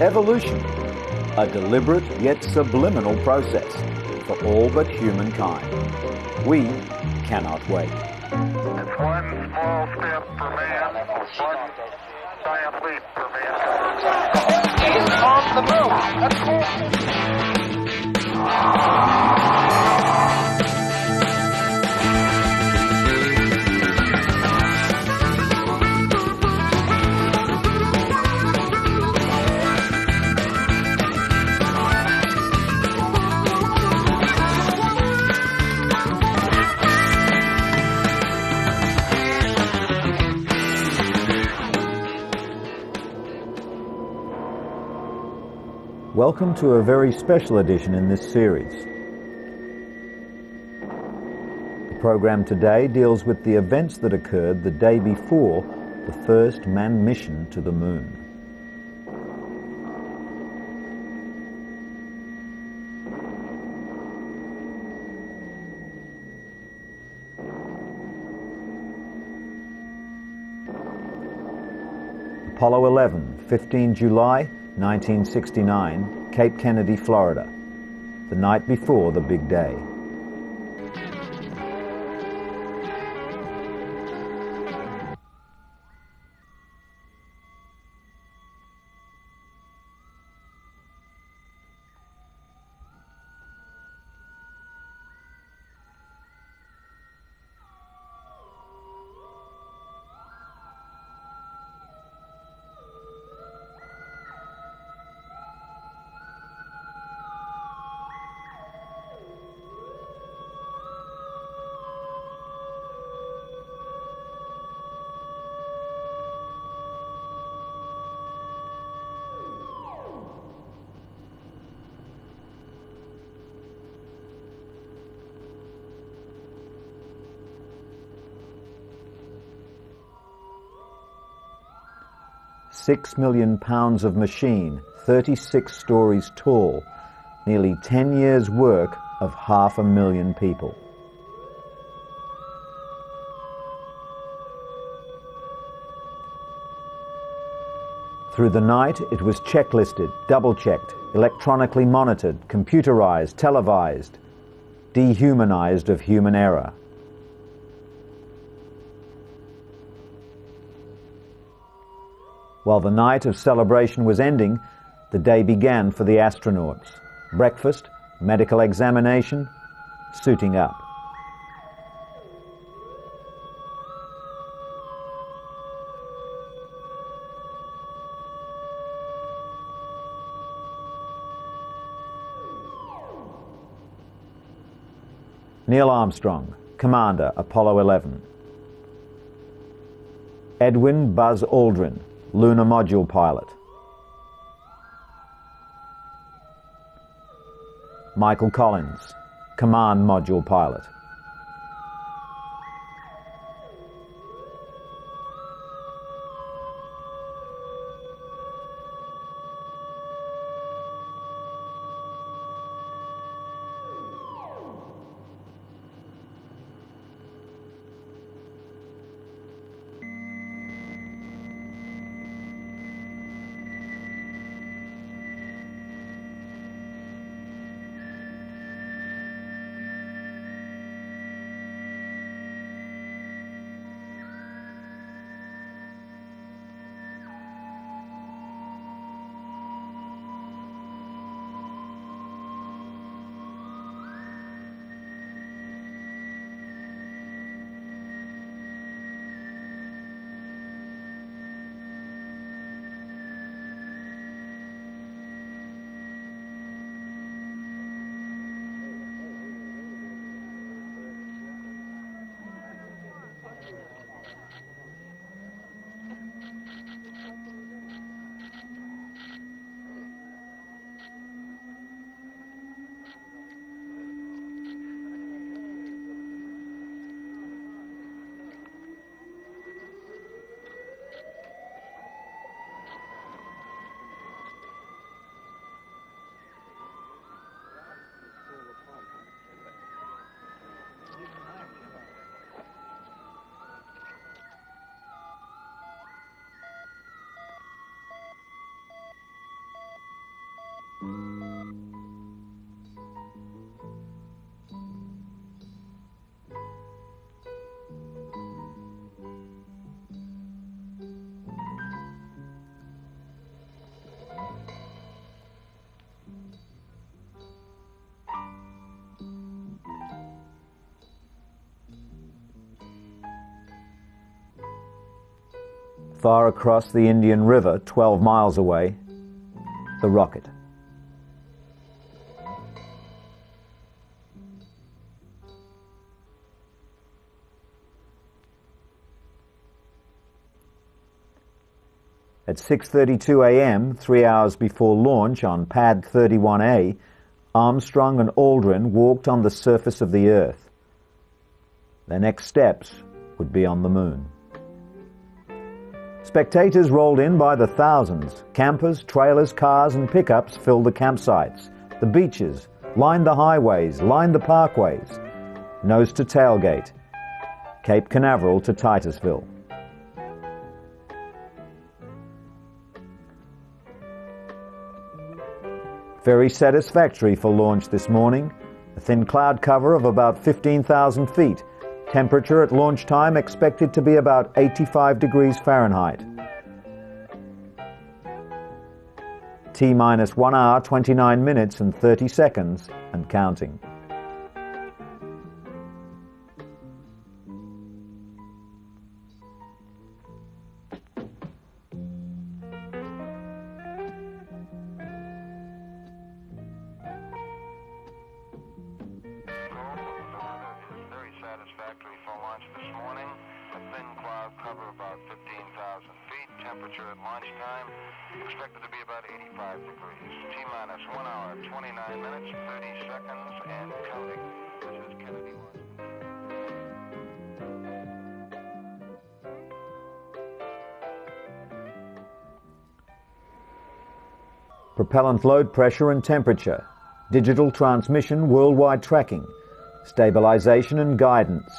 Evolution, a deliberate yet subliminal process for all but humankind. We cannot wait. It's one small step for man, one giant leap for mankind. He's on the move. That's cool. Welcome to a very special edition in this series. The program today deals with the events that occurred the day before the first manned mission to the moon. Apollo 11, 15 July 1969, Cape Kennedy, Florida, the night before the big day. £6 million of machine, 36 stories tall, nearly 10 years' work of 500,000 people. Through the night, it was checklisted, double-checked, electronically monitored, computerized, televised, dehumanized of human error. While the night of celebration was ending, the day began for the astronauts. Breakfast, medical examination, suiting up. Neil Armstrong, Commander, Apollo 11. Edwin Buzz Aldrin, Lunar Module Pilot. Michael Collins, Command Module Pilot. Far across the Indian River, 12 miles away, the rocket. At 6:32 a.m., 3 hours before launch on Pad 31A, Armstrong and Aldrin walked on the surface of the Earth. Their next steps would be on the Moon. Spectators rolled in by the thousands. Campers, trailers, cars and pickups filled the campsites. The beaches lined the highways, lined the parkways. Nose to tailgate. Cape Canaveral to Titusville. Very satisfactory for launch this morning. A thin cloud cover of about 15,000 feet. Temperature at launch time expected to be about 85 degrees Fahrenheit. T-minus 1 hour, 29 minutes and 30 seconds and counting. Satisfactory for launch this morning. A thin cloud cover about 15,000 feet. Temperature at launch time expected to be about 85 degrees. T-minus 1 hour, 29 minutes, 30 seconds, and counting. This is Kennedy. Propellant load pressure and temperature. Digital transmission worldwide tracking. Stabilization and guidance,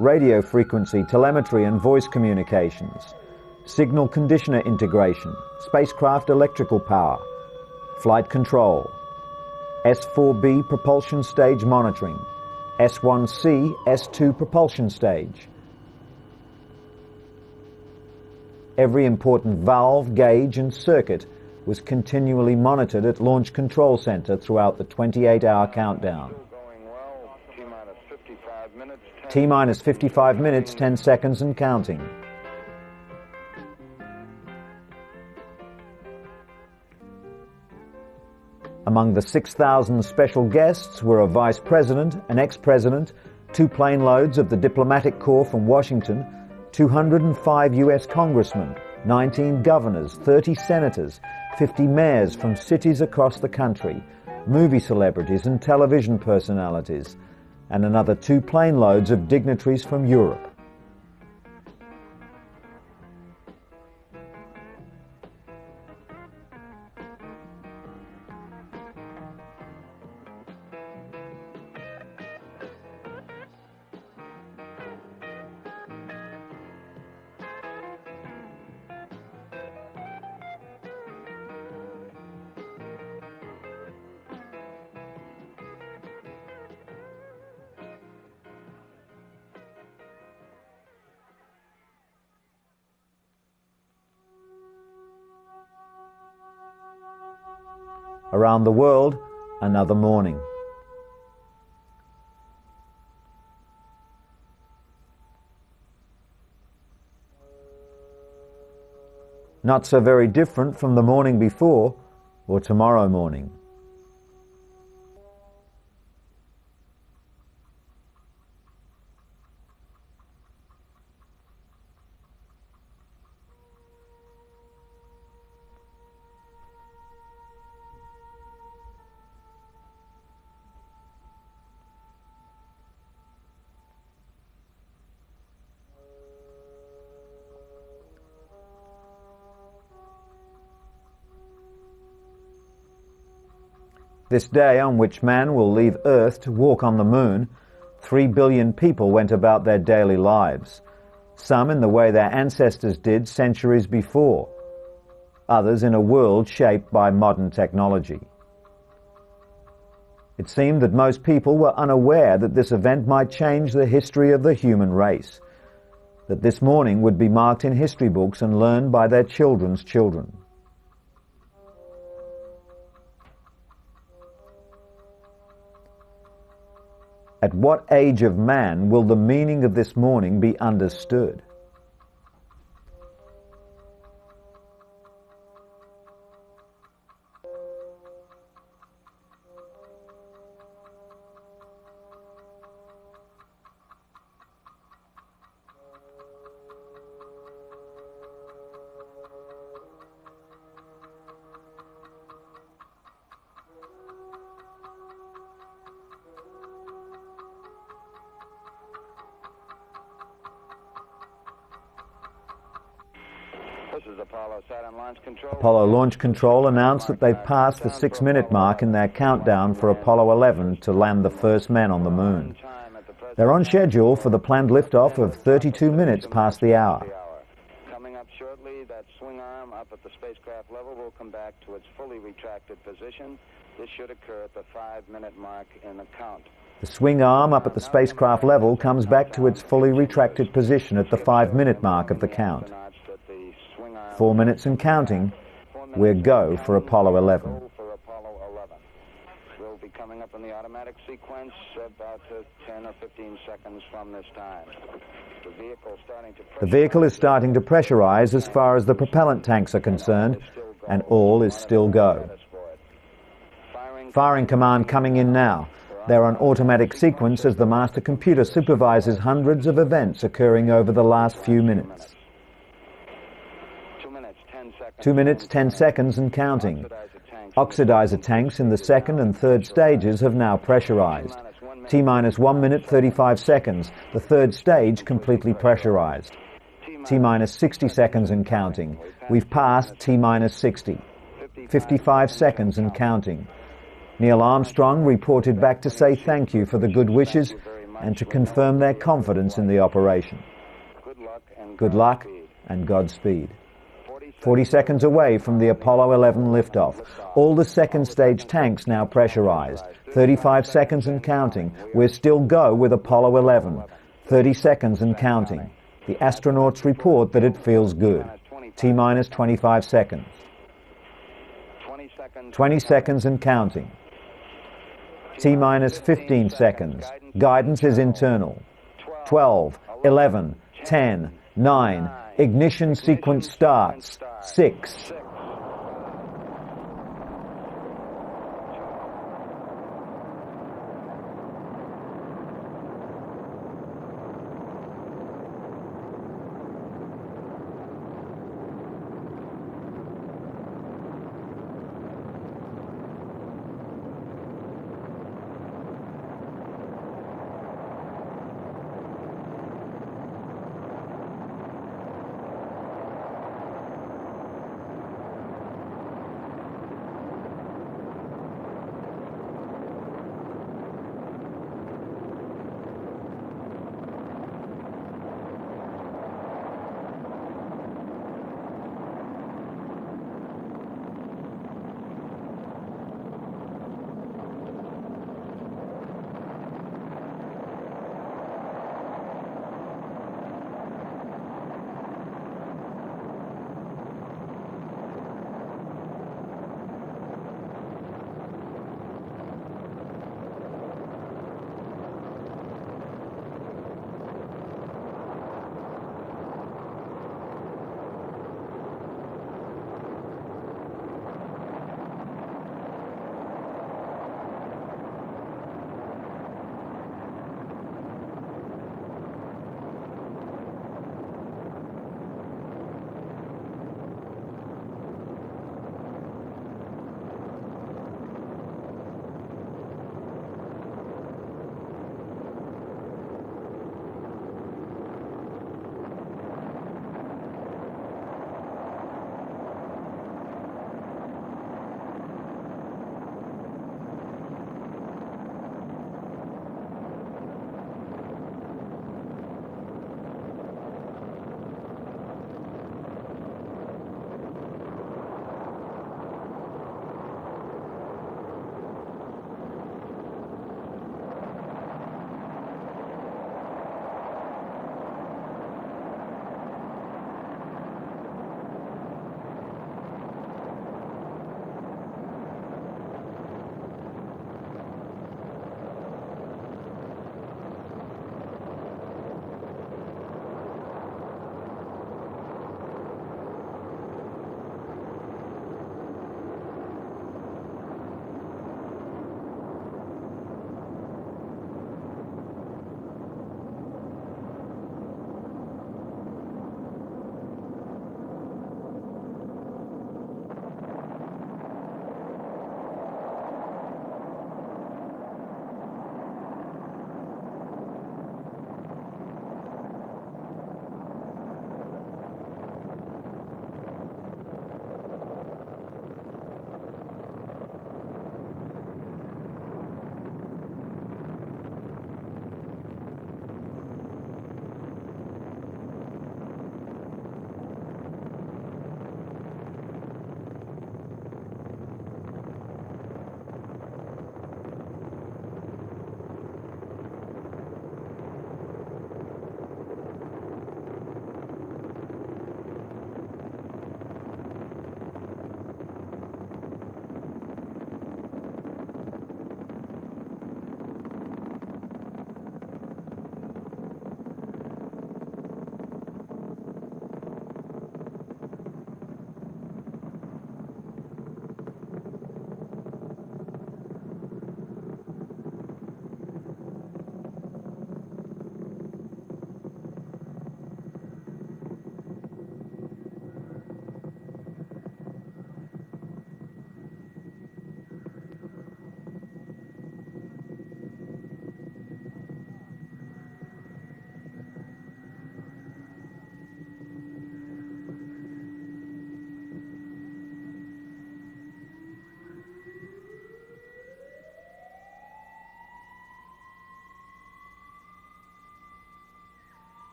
radio frequency, telemetry and voice communications, signal conditioner integration, spacecraft electrical power, flight control, S4B propulsion stage monitoring, S1C, S2 propulsion stage. Every important valve, gauge and circuit was continually monitored at Launch Control Center throughout the 28-hour countdown. T-minus 55 minutes, 10 seconds and counting. Among the 6,000 special guests were a vice president, an ex-president, 2 plane loads of the diplomatic corps from Washington, 205 U.S. congressmen, 19 governors, 30 senators, 50 mayors from cities across the country, movie celebrities and television personalities, and another 2 plane loads of dignitaries from Europe. Around the world, another morning. Not so very different from the morning before or tomorrow morning. This day on which man will leave Earth to walk on the Moon, 3 billion people went about their daily lives, some in the way their ancestors did centuries before, others in a world shaped by modern technology. It seemed that most people were unaware that this event might change the history of the human race, that this morning would be marked in history books and learned by their children's children. At what age of man will the meaning of this morning be understood? This is Apollo Saturn Launch Control. Apollo Launch Control announced that they've passed the 6-minute mark in their countdown for Apollo 11 to land the first men on the moon. They're on schedule for the planned liftoff of 32 minutes past the hour. Coming up shortly, that swing arm up at the spacecraft level will come back to its fully retracted position. This should occur at the 5-minute mark in the count. The swing arm up at the spacecraft level comes back to its fully retracted position at the 5-minute mark of the count. 4 minutes and counting. We're go for Apollo 11. We'll be coming up in the automatic sequence about 10 or 15 seconds from this time. The vehicle is starting to pressurize as far as the propellant tanks are concerned, and all is still go. Firing command coming in now. They're on automatic sequence as the master computer supervises hundreds of events occurring over the last few minutes. 2 minutes, 10 seconds and counting. Oxidizer tanks in the second and third stages have now pressurized. T-minus 1 minute, 35 seconds. The third stage completely pressurized. T-minus 60 seconds and counting. We've passed T-minus 60. 55 seconds and counting. Neil Armstrong reported back to say thank you for the good wishes and to confirm their confidence in the operation. Good luck and Godspeed. 40 seconds away from the Apollo 11 liftoff. All the second stage tanks now pressurized. 35 seconds and counting. We're still go with Apollo 11. 30 seconds and counting. The astronauts report that it feels good. T-minus 25 seconds. 20 seconds and counting. T-minus 15 seconds. Guidance is internal. 12, 11, 10, 9. Ignition sequence starts. 6.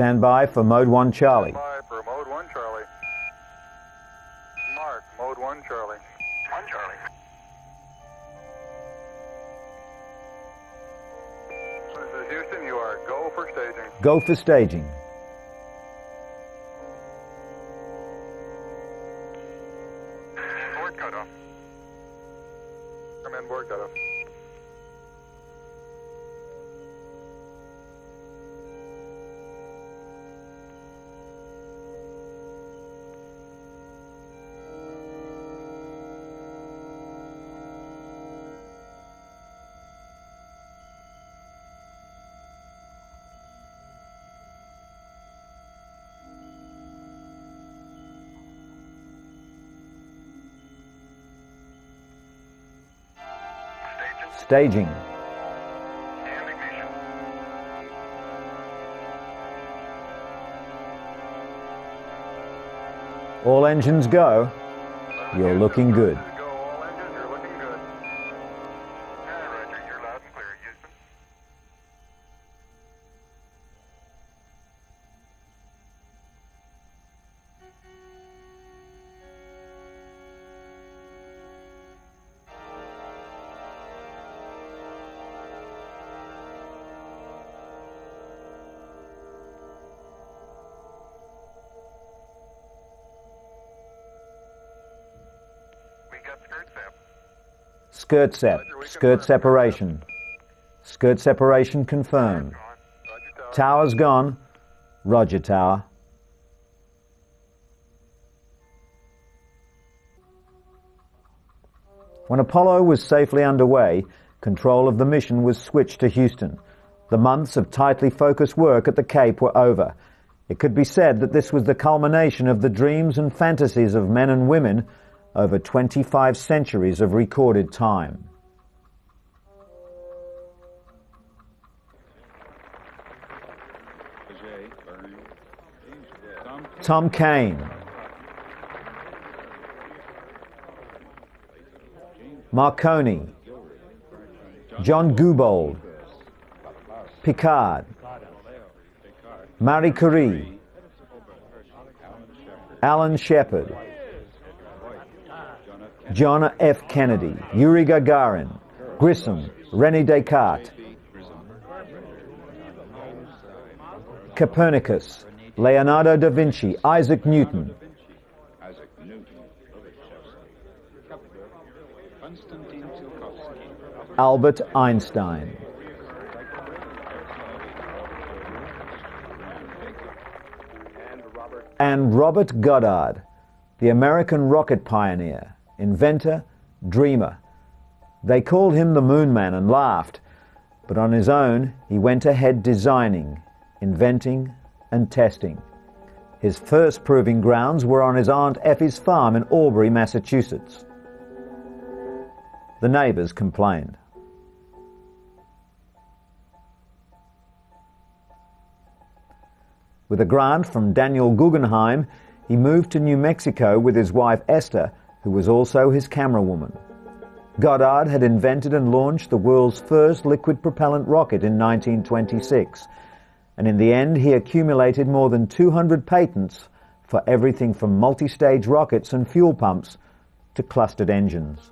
Stand by for Mode 1 Charlie. Stand by for Mode 1 Charlie. Mark, Mode 1 Charlie. 1 Charlie. This is Houston, you are go for staging. Go for staging. Board cutoff. Come in, board cutoff. Staging. And ignition. All engines go. You're looking good. Go, all engines, you're looking good. Roger, you're loud and clear, Houston. We got skirt sap. Skirt sep. Skirt separation. Skirt separation confirmed. Roger, tower. Tower's gone. Roger, tower. When Apollo was safely underway, control of the mission was switched to Houston. The months of tightly focused work at the Cape were over. It could be said that this was the culmination of the dreams and fantasies of men and women over 25 centuries of recorded time. Tom Kane, Marconi, John Goubold, Picard, Marie Curie, Alan Shepard, John F. Kennedy, Yuri Gagarin, Grissom, René Descartes, Copernicus, Leonardo da Vinci, Isaac Newton, Albert Einstein, and Robert Goddard, the American rocket pioneer, inventor, dreamer. They called him the Moon Man and laughed, but on his own he went ahead designing, inventing and testing. His first proving grounds were on his Aunt Effie's farm in Albury, Massachusetts. The neighbors complained. With a grant from Daniel Guggenheim, he moved to New Mexico with his wife Esther, who was also his camerawoman. Goddard had invented and launched the world's first liquid propellant rocket in 1926, and in the end he accumulated more than 200 patents for everything from multi-stage rockets and fuel pumps to clustered engines.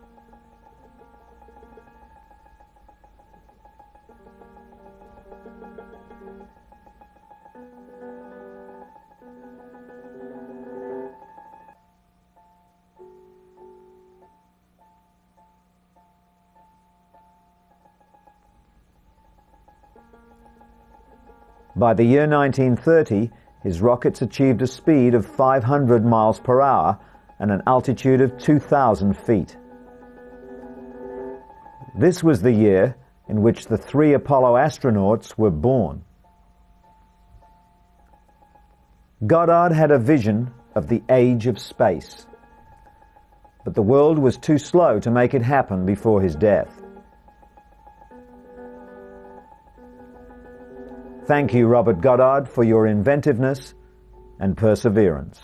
By the year 1930, his rockets achieved a speed of 500 miles per hour and an altitude of 2,000 feet. This was the year in which the 3 Apollo astronauts were born. Goddard had a vision of the age of space, but the world was too slow to make it happen before his death. Thank you, Robert Goddard, for your inventiveness and perseverance.